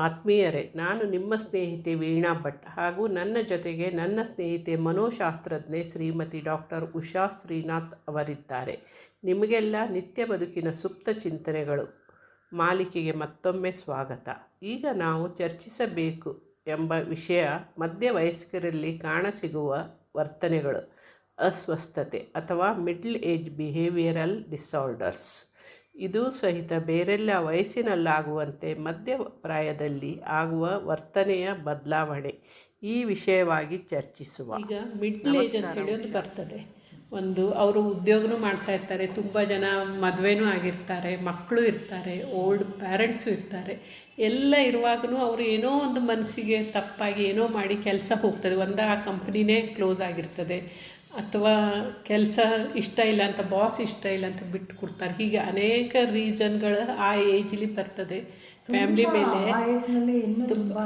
ಆತ್ಮೀಯರೇ, ನಾನು ನಿಮ್ಮ ಸ್ನೇಹಿತೆ ವೀಣಾ ಭಟ್ ಹಾಗೂ ನನ್ನ ಜೊತೆಗೆ ನನ್ನ ಸ್ನೇಹಿತೆ ಮನೋಶಾಸ್ತ್ರಜ್ಞೆ ಶ್ರೀಮತಿ ಡಾಕ್ಟರ್ ಉಷಾ ಶ್ರೀನಾಥ್ ಅವರಿದ್ದಾರೆ. ನಿಮಗೆಲ್ಲ ನಿತ್ಯ ಬದುಕಿನ ಸುಪ್ತ ಚಿಂತನೆಗಳು ಮಾಲಿಕೆಗೆ ಮತ್ತೊಮ್ಮೆ ಸ್ವಾಗತ. ಈಗ ನಾವು ಚರ್ಚಿಸಬೇಕು ಎಂಬ ವಿಷಯ ಮಧ್ಯವಯಸ್ಕರಲ್ಲಿ ಕಾಣಸಿಗುವ ವರ್ತನೆಗಳು, ಅಸ್ವಸ್ಥತೆ ಅಥವಾ ಮಿಡ್ಲ್ ಏಜ್ ಬಿಹೇವಿಯರಲ್ ಡಿಸಾರ್ಡರ್ಸ್. ಇದು ಸಹಿತ ಬೇರೆಲ್ಲ ವಯಸ್ಸಿನಲ್ಲಾಗುವಂತೆ ಮಧ್ಯಪ್ರಾಯದಲ್ಲಿ ಆಗುವ ವರ್ತನೆಯ ಬದಲಾವಣೆ, ಈ ವಿಷಯವಾಗಿ ಚರ್ಚಿಸುವ. ಈಗ ಮಿಡ್ಲ್ ಏಜ್ ಅಂತ ಹೇಳಿ ಒಂದು ಬರ್ತದೆ. ಅವರು ಉದ್ಯೋಗನೂ ಮಾಡ್ತಾಯಿರ್ತಾರೆ, ತುಂಬ ಜನ ಮದುವೆನೂ ಆಗಿರ್ತಾರೆ, ಮಕ್ಕಳು ಇರ್ತಾರೆ, ಓಲ್ಡ್ ಪ್ಯಾರೆಂಟ್ಸು ಇರ್ತಾರೆ. ಎಲ್ಲ ಇರುವಾಗೂ ಅವರು ಏನೋ ಒಂದು ಮನಸ್ಸಿಗೆ ತಪ್ಪಾಗಿ ಏನೋ ಮಾಡಿ ಕೆಲಸ ಹೋಗ್ತದೆ. ಆ ಕಂಪ್ನಿನೇ ಕ್ಲೋಸ್ ಆಗಿರ್ತದೆ, ಅಥವಾ ಕೆಲಸ ಇಷ್ಟ ಇಲ್ಲ ಅಂತ, ಬಾಸ್ ಇಷ್ಟ ಇಲ್ಲ ಅಂತ ಬಿಟ್ಟು ಕೊಡ್ತಾರೆ. ಹೀಗೆ ಅನೇಕ ರೀಸನ್ಗಳು ಆ ಏಜ್ಲಿ ಬರ್ತದೆ. ಫ್ಯಾಮಿಲಿ ಮೇಲೆ ಆ ಏಜ್ನಲ್ಲಿ ಇನ್ನೂ ತುಂಬ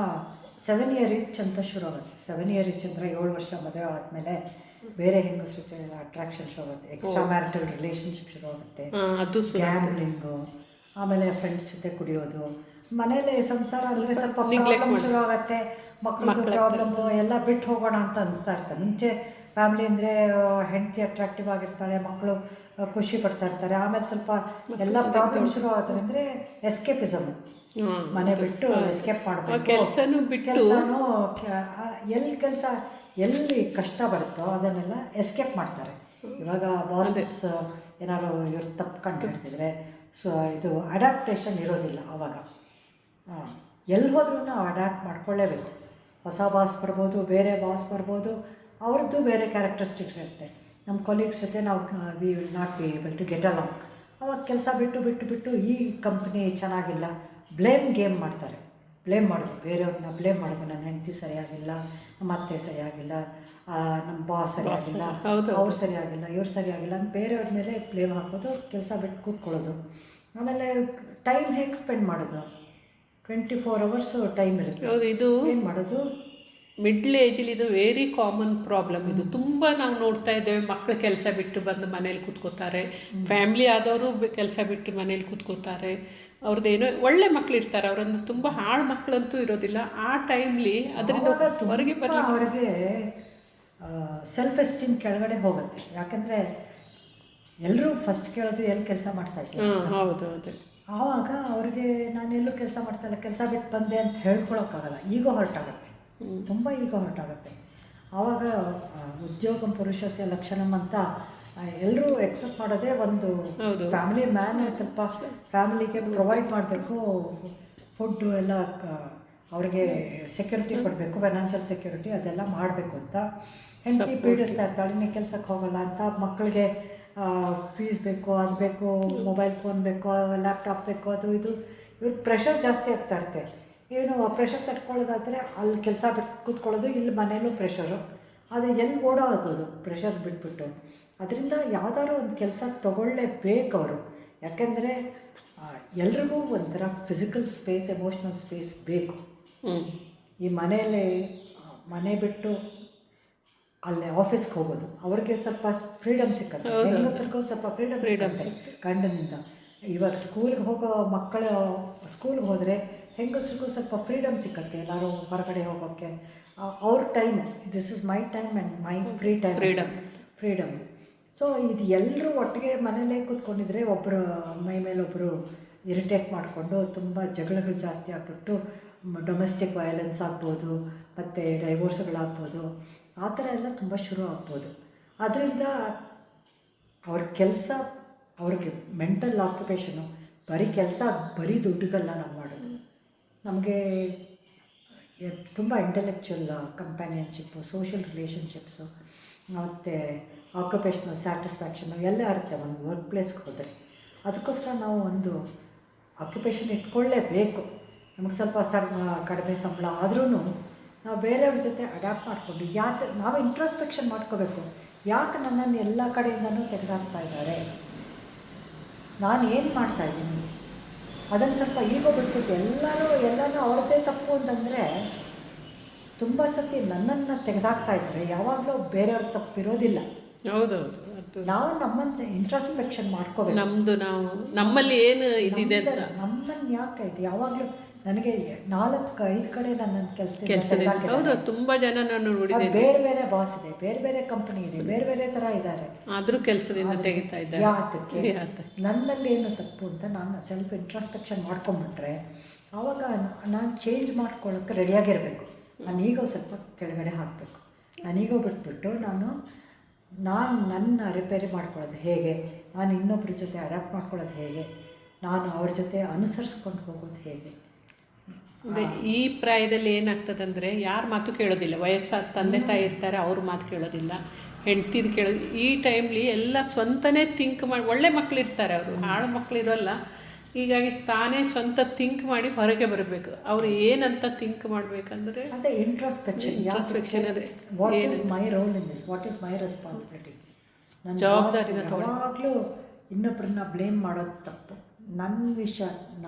7 ಇಯರ್ ಇಚ್ ಅಂತ ಶುರು ಆಗುತ್ತೆ. 7 ಇಯರ್ ಇಚ್ ಅಂದರೆ 7 ವರ್ಷ ಮದುವೆ ಆದಮೇಲೆ ಬೇರೆ ಹೆಂಗಸರು ಜೊತೆ ಅಟ್ರಾಕ್ಷನ್ ಶುರು ಆಗುತ್ತೆ, ಎಕ್ಸ್ಟ್ರಾ ಮ್ಯಾರಿಟಲ್ ರಿಲೇಷನ್ಶಿಪ್ ಶುರು ಆಗುತ್ತೆ, ಗ್ಯಾಮ್ಲಿಂಗು, ಆಮೇಲೆ ಫ್ರೆಂಡ್ಸ್ ಜೊತೆ ಕುಡಿಯೋದು, ಮನೇಲಿ ಸಂಸಾರ ಅಂದರೆ ಸ್ವಲ್ಪ ಪ್ರಾಬ್ಲಮ್ ಶುರು ಆಗುತ್ತೆ, ಮಕ್ಕಳ ಪ್ರಾಬ್ಲಮ್ಮು ಎಲ್ಲ ಬಿಟ್ಟು ಹೋಗೋಣ ಅಂತ ಅನಿಸ್ತಾ ಇರ್ತದೆ. ಮುಂಚೆ ಫ್ಯಾಮಿಲಿ ಅಂದರೆ ಹೆಂಡತಿ ಅಟ್ರಾಕ್ಟಿವ್ ಆಗಿರ್ತಾಳೆ, ಮಕ್ಕಳು ಖುಷಿ ಪಡ್ತಾ ಇರ್ತಾರೆ. ಆಮೇಲೆ ಸ್ವಲ್ಪ ಎಲ್ಲ ಪ್ರಾಬ್ಲಮ್ ಶುರು ಆಗ್ತಾರೆ ಅಂದರೆ ಎಸ್ಕೇಪಿಸಮ್, ಮನೆ ಬಿಟ್ಟು ಎಸ್ಕೇಪ್ ಮಾಡಬೇಕು, ಕೆಲಸನೂ ಎಲ್ಲಿ ಕಷ್ಟ ಬರುತ್ತೋ ಅದನ್ನೆಲ್ಲ ಎಸ್ಕೇಪ್ ಮಾಡ್ತಾರೆ. ಇವಾಗ ಬಾಸಸ್ ಏನಾದ್ರು ಇವ್ರು ತಪ್ಪು ಕಂಡು ಹಿಡ್ತಿದ್ರೆ ಇದು ಅಡ್ಯಾಪ್ಟೇಷನ್ ಇರೋದಿಲ್ಲ. ಆವಾಗ ಎಲ್ಲಿ ಹೋದ್ರೂ ನಾವು ಅಡ್ಯಾಪ್ಟ್ ಮಾಡ್ಕೊಳ್ಳೇಬೇಕು. ಹೊಸ ಬಾಸ್ ಬರ್ಬೋದು, ಬೇರೆ ಬಾಸ್ ಬರ್ಬೋದು, ಅವ್ರದ್ದು ಬೇರೆ ಕ್ಯಾರೆಕ್ಟರಿಸ್ಟಿಕ್ಸ್ ಇರುತ್ತೆ. ನಮ್ಮ ಕೊಲೀಗ್ಸ್ ಜೊತೆ ನಾವು we will not be able to get along. ಅವಾಗ ಕೆಲಸ ಬಿಟ್ಟು ಈ ಕಂಪ್ನಿ ಚೆನ್ನಾಗಿಲ್ಲ, ಬ್ಲೇಮ್ ಗೇಮ್ ಮಾಡ್ತಾರೆ. ಬ್ಲೇಮ್ ಮಾಡೋದು, ಬೇರೆಯವ್ರನ್ನ ಬ್ಲೇಮ್ ಮಾಡೋದು. ನನ್ನ ಹೆಂಡತಿ ಸರಿಯಾಗಿಲ್ಲ, ನಮ್ಮ ಅತ್ತೆ ಸರಿಯಾಗಿಲ್ಲ, ನಮ್ಮ ಬಾಸ್ ಸರಿಯಾಗಿಲ್ಲ, ಅವ್ರು ಸರಿಯಾಗಿಲ್ಲ, ಇವ್ರು ಸರಿಯಾಗಿಲ್ಲ ಅಂತ ಬೇರೆಯವ್ರ ಮೇಲೆ ಬ್ಲೇಮ್ ಹಾಕೋದು, ಕೆಲಸ ಬಿಟ್ಟು ಕೂತ್ಕೊಳ್ಳೋದು. ಆಮೇಲೆ ಟೈಮ್ ಹೇಗೆ ಸ್ಪೆಂಡ್ ಮಾಡೋದು? 24 hours ಟೈಮ್ ಇರುತ್ತೆ. ಇದು ಏನು ಮಾಡೋದು? ಮಿಡ್ಲ್ ಏಜಲ್ಲಿ ಇದು ವೆರಿ ಕಾಮನ್ ಪ್ರಾಬ್ಲಮ್. ಇದು ತುಂಬ ನಾವು ನೋಡ್ತಾ ಇದ್ದೇವೆ. ಮಕ್ಕಳು ಕೆಲಸ ಬಿಟ್ಟು ಬಂದು ಮನೇಲಿ ಕೂತ್ಕೋತಾರೆ, ಫ್ಯಾಮ್ಲಿ ಆದವರು ಕೆಲಸ ಬಿಟ್ಟು ಮನೇಲಿ ಕೂತ್ಕೋತಾರೆ. ಅವ್ರದ್ದೇನೋ ಒಳ್ಳೆ ಮಕ್ಕಳು ಇರ್ತಾರೆ, ಅವರನ್ನು ತುಂಬ ಹಾಳು ಮಕ್ಕಳಂತೂ ಇರೋದಿಲ್ಲ. ಆ ಟೈಮ್ಲಿ ಅದರಿಂದ ಹೊರಗೆ ಅವ್ರಿಗೆ ಸೆಲ್ಫ್ ಎಸ್ಟೀಮ್ ಕೆಳಗಡೆ ಹೋಗುತ್ತೆ. ಯಾಕಂದರೆ ಎಲ್ಲರೂ ಫಸ್ಟ್ ಕೇಳೋದು ಎಲ್ಲಿ ಕೆಲಸ ಮಾಡ್ತಾಯಿದ್ದೆ. ಹೌದು. ಆವಾಗ ಅವ್ರಿಗೆ ನಾನೆಲ್ಲೂ ಕೆಲಸ ಮಾಡ್ತಾಯಿಲ್ಲ, ಕೆಲಸ ಬಿಟ್ಟು ಬಂದೆ ಅಂತ ಹೇಳ್ಕೊಳಕ್ಕಾಗಲ್ಲ. ಈಗೋ ಹೊರಟಾಗುತ್ತೆ, ತುಂಬ ಈಗೋ ಹೊರಟಾಗುತ್ತೆ. ಆವಾಗ ಉದ್ಯೋಗಂ ಪುರುಷಸ್ಯ ಲಕ್ಷಣಂ ಅಂತ ಎಲ್ಲರೂ ಎಕ್ಸ್ಪೆಕ್ಟ್ ಮಾಡೋದೇ ಒಂದು ಫ್ಯಾಮಿಲಿ ಮ್ಯಾನ್ ಸ್ವಲ್ಪ ಫ್ಯಾಮಿಲಿಗೆ ಪ್ರೊವೈಡ್ ಮಾಡಬೇಕು, ಫುಡ್ಡು ಎಲ್ಲ ಅವ್ರಿಗೆ ಸೆಕ್ಯೂರಿಟಿ ಕೊಡಬೇಕು, ಫೈನಾನ್ಷಿಯಲ್ ಸೆಕ್ಯೂರಿಟಿ ಅದೆಲ್ಲ ಮಾಡಬೇಕು ಅಂತ. ಹೆಂಡತಿ ಪೀಡಿಸ್ತಾ ಇರ್ತಾಳೆ, ನೀನು ಕೆಲಸಕ್ಕೆ ಹೋಗಲ್ಲ ಅಂತ. ಮಕ್ಕಳಿಗೆ ಫೀಸ್ ಬೇಕು, ಅದು ಬೇಕು, ಮೊಬೈಲ್ ಫೋನ್ ಬೇಕು, ಲ್ಯಾಪ್ಟಾಪ್ ಬೇಕು, ಅದು ಇದು. ಇವ್ರ ಪ್ರೆಷರ್ ಜಾಸ್ತಿ ಆಗ್ತಾ ಇರುತ್ತೆ. ಏನು ಪ್ರೆಷರ್ ತಟ್ಕೊಳ್ಳೋದಾದರೆ ಅಲ್ಲಿ ಕೆಲಸ ಬಿಟ್ಟು ಕೂತ್ಕೊಳ್ಳೋದು, ಇಲ್ಲಿ ಮನೇಲೂ ಪ್ರೆಷರು. ಅದು ಎಲ್ಲಿ ಓಡೋಗೋದು ಪ್ರೆಷರ್ ಬಿಟ್ಬಿಟ್ಟು. ಅದರಿಂದ ಯಾವುದಾದ್ರು ಒಂದು ಕೆಲಸ ತೊಗೊಳ್ಳೇಬೇಕು ಅವರು. ಯಾಕೆಂದರೆ ಎಲ್ರಿಗೂ ಒಂಥರ ಫಿಸಿಕಲ್ ಸ್ಪೇಸ್, ಎಮೋಷ್ನಲ್ ಸ್ಪೇಸ್ ಬೇಕು. ಈ ಮನೆ ಬಿಟ್ಟು ಅಲ್ಲೇ ಆಫೀಸ್ಗೆ ಹೋಗೋದು, ಅವ್ರಿಗೆ ಸ್ವಲ್ಪ ಫ್ರೀಡಮ್ ಸಿಕ್ಕತ್ತೆ. ಹೆಂಗಸರಿಗೂ ಸ್ವಲ್ಪ ಫ್ರೀಡಮ್ ಸಿಗುತ್ತೆ ಗಂಡನಿಂದ. ಇವಾಗ ಸ್ಕೂಲ್ಗೆ ಹೋಗೋ ಮಕ್ಕಳು ಸ್ಕೂಲ್ಗೆ ಹೋದರೆ ಹೆಂಗಸ್ರಿಗೂ ಸ್ವಲ್ಪ ಫ್ರೀಡಮ್ ಸಿಕ್ಕತ್ತೆ, ಎಲ್ಲರೂ ಹೊರಗಡೆ ಹೋಗೋಕ್ಕೆ. ಅವ್ರ time, this is my time and my free time, freedom. So ಇದು ಎಲ್ಲರೂ ಒಟ್ಟಿಗೆ ಮನೇಲೇ ಕೂತ್ಕೊಂಡಿದ್ರೆ ಒಬ್ಬರು ಮೈ ಮೇಲೆ ಒಬ್ಬರು ಇರಿಟೇಟ್ ಮಾಡಿಕೊಂಡು ತುಂಬ ಜಗಳಗಳು ಜಾಸ್ತಿ ಆಗ್ಬಿಟ್ಟು ಡೊಮೆಸ್ಟಿಕ್ ವೈಲೆನ್ಸ್ ಆಗ್ಬೋದು, ಮತ್ತು ಡೈವೋರ್ಸ್ಗಳಾಗ್ಬೋದು, ಆ ಥರ ಎಲ್ಲ ತುಂಬ ಶುರು ಆಗ್ಬೋದು. ಅದರಿಂದ ಅವ್ರ ಕೆಲಸ, ಅವ್ರಿಗೆ ಮೆಂಟಲ್ ಆಕ್ಯುಪೇಷನು, ಬರೀ ಕೆಲಸ, ಬರೀ ದುಡ್ಡುಗಲ್ಲ ನಾವು ಮಾಡೋದು. ನಮಗೆ ತುಂಬ ಇಂಟೆಲೆಕ್ಚುಯಲ್ ಕಂಪ್ಯಾನಿಯನ್ಶಿಪ್ಪು, ಸೋಷಿಯಲ್ ರಿಲೇಷನ್ಶಿಪ್ಸು, ಮತ್ತು ಆಕ್ಯುಪೇಷನಲ್ ಸ್ಯಾಟಿಸ್ಫ್ಯಾಕ್ಷನು ಎಲ್ಲ ಇರುತ್ತೆ ಒಂದು ವರ್ಕ್ ಪ್ಲೇಸ್ಗೆ ಹೋದರೆ. ಅದಕ್ಕೋಸ್ಕರ ನಾವು ಒಂದು ಆಕ್ಯುಪೇಷನ್ ಇಟ್ಕೊಳ್ಳೇಬೇಕು. ನಮಗೆ ಸ್ವಲ್ಪ ಕಡಿಮೆ ಸಂಬಳ ಆದ್ರೂ ನಾವು ಬೇರೆಯವ್ರ ಜೊತೆ ಅಡ್ಯಾಪ್ಟ್ ಮಾಡಿಕೊಂಡು ನಾವು ಇಂಟ್ರೋಸ್ಪೆಕ್ಷನ್ ಮಾಡ್ಕೋಬೇಕು. ಯಾಕೆ ನನ್ನನ್ನು ಎಲ್ಲ ಕಡೆಯಿಂದನೂ ತೆಗೆದಾಕ್ತಾ ಇದ್ದಾರೆ, ನಾನು ಏನು ಮಾಡ್ತಾಯಿದ್ದೀನಿ, ಅದನ್ನು ಸ್ವಲ್ಪ ಈಗೋ ಬಿಟ್ಬಿಟ್ಟು ಎಲ್ಲನೂ ಅವ್ರದ್ದೇ ತಪ್ಪು ಅಂತಂದರೆ ತುಂಬ ಸತಿ ನನ್ನನ್ನು ತೆಗೆದಾಕ್ತಾ ಇದ್ದರೆ ಯಾವಾಗಲೂ ಬೇರೆಯವ್ರ ತಪ್ಪಿರೋದಿಲ್ಲ. ಹೌದೌದು, ಅದು ನಾವು ನಮ್ಮನ್ನು ಇಂಟ್ರಾಸ್ಪೆಕ್ಷನ್ ಮಾಡ್ಕೋಬೇಕು. ನಾವು ನಮ್ಮಲ್ಲಿ ಏನು ಇದಿದೆ ಅಂತ. ನಮ್ಮನ್ನು ಯಾಕೆ ಇದು ಯಾವಾಗಲೂ ನನಗೆ 4-5 ಕಡೆ ನನ್ನ ಕೆಲಸದಿಂದ ಹೌದು, ತುಂಬ ಜನ ನಾನು ನೋಡಿದ್ದೇನೆ. ಬೇರೆ ಬೇರೆ ಬಾಸ್ ಇದೆ, ಬೇರೆ ಬೇರೆ ಕಂಪನಿ ಇದೆ, ಬೇರೆ ಬೇರೆ ಥರ ಇದ್ದಾರೆ. ಆದರೂ ಕೆಲಸದಿಂದ ತೆಗಿತಾ ಇದ್ದಾರೆ. ಯಾತಕ್ಕೆ? ನನ್ನಲ್ಲಿ ಏನು ತಪ್ಪು ಅಂತ ನಾನು ಸೆಲ್ಫ್ ಇಂಟ್ರಾಸ್ಪೆಕ್ಷನ್ ಮಾಡ್ಕೊಂಬಿಟ್ರೆ ಆವಾಗ ನಾನು ಚೇಂಜ್ ಮಾಡ್ಕೊಳ್ಳೋಕ್ಕೆ ರೆಡಿಯಾಗಿರಬೇಕು. ನಾನು ಈಗ ಸ್ವಲ್ಪ ಕೆಳಗಡೆ ಹಾಕಬೇಕು. ನಾನೀಗೋ ಬಿಟ್ಬಿಟ್ಟು ನಾನು ನನ್ನ ರಿಪೇರಿ ಮಾಡ್ಕೊಳ್ಳೋದು ಹೇಗೆ, ನಾನು ಇನ್ನೊಬ್ಬರ ಜೊತೆ ಅಡ್ಯಾಪ್ಟ್ ಮಾಡ್ಕೊಳ್ಳೋದು ಹೇಗೆ, ನಾನು ಅವ್ರ ಜೊತೆ ಅನುಸರಿಸ್ಕೊಂಡು ಹೋಗೋದು ಹೇಗೆ. ಈ ಪ್ರಾಯದಲ್ಲಿ ಏನಾಗ್ತದಂದರೆ ಯಾರ ಮಾತು ಕೇಳೋದಿಲ್ಲ. ವಯಸ್ಸಾದ ತಂದೆ ತಾಯಿ ಇರ್ತಾರೆ, ಅವ್ರ ಮಾತು ಕೇಳೋದಿಲ್ಲ, ಹೆಂಡ್ತಿದು ಕೇಳೋದು. ಈ ಟೈಮ್ಲಿ ಎಲ್ಲ ಸ್ವಂತನೇ ಥಿಂಕ್ ಮಾಡಿ, ಒಳ್ಳೆ ಮಕ್ಳು ಇರ್ತಾರೆ, ಅವರು ಹಾಳು ಮಕ್ಳು ಇರೋಲ್ಲ. ಹೀಗಾಗಿ ತಾನೇ ಸ್ವಂತ ಥಿಂಕ್ ಮಾಡಿ ಹೊರಗೆ ಬರಬೇಕು. ಅವರು ಏನಂತ ಥಿಂಕ್ ಮಾಡಬೇಕಂದ್ರೆ ಅದೇ ಇಂಟ್ರಾಸ್ಪೆಕ್ಷನ್. ಅದೇ what is my role in this, what is my responsibility. ನನ್ನ ಜವಾಬ್ದಾರಿನ ಯಾವಾಗಲೂ ಇನ್ನೊಬ್ಬರನ್ನ ಬ್ಲೇಮ್ ಮಾಡೋದು ತಪ್ಪು. ನನ್ನ ವಿಷಯ